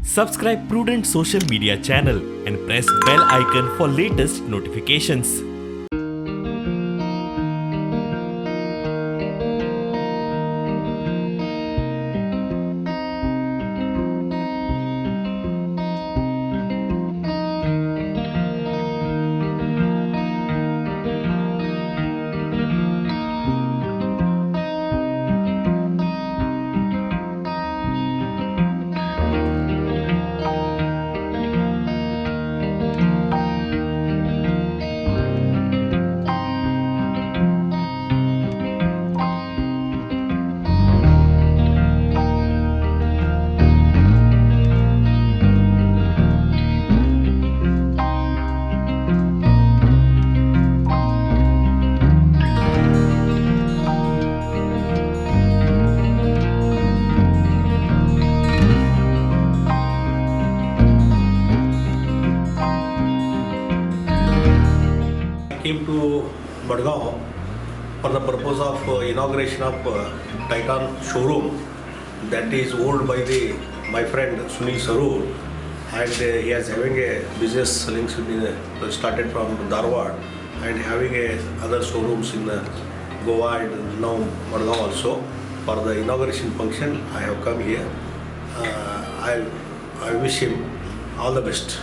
Subscribe Prudent social media channel and press bell icon for latest notifications. Came to Margao for the purpose of inauguration of Titan showroom that is owned by my friend Sunil Sarur, and he is having a business links started from Dharwad and having other showrooms in Goa and now Margao also. For the inauguration function, I have come here. I wish him all the best.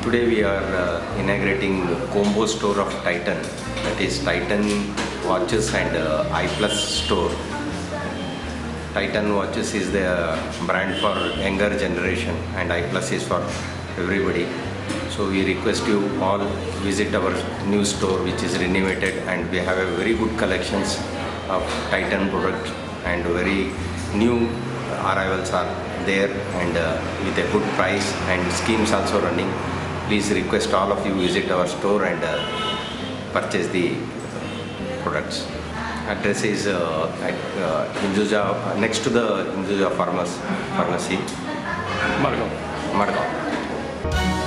Today we are inaugurating combo store of Titan, that is Titan watches and I Plus store. Titan watches is the brand for younger generation and I Plus is for everybody. So we request you all visit our new store which is renovated, and we have a very good collections of Titan products and very new arrivals are there, and with a good price and schemes also running. Please request all of you visit our store and purchase the products. Address is at Hinduja, next to the Hinduja pharmacy, Margao.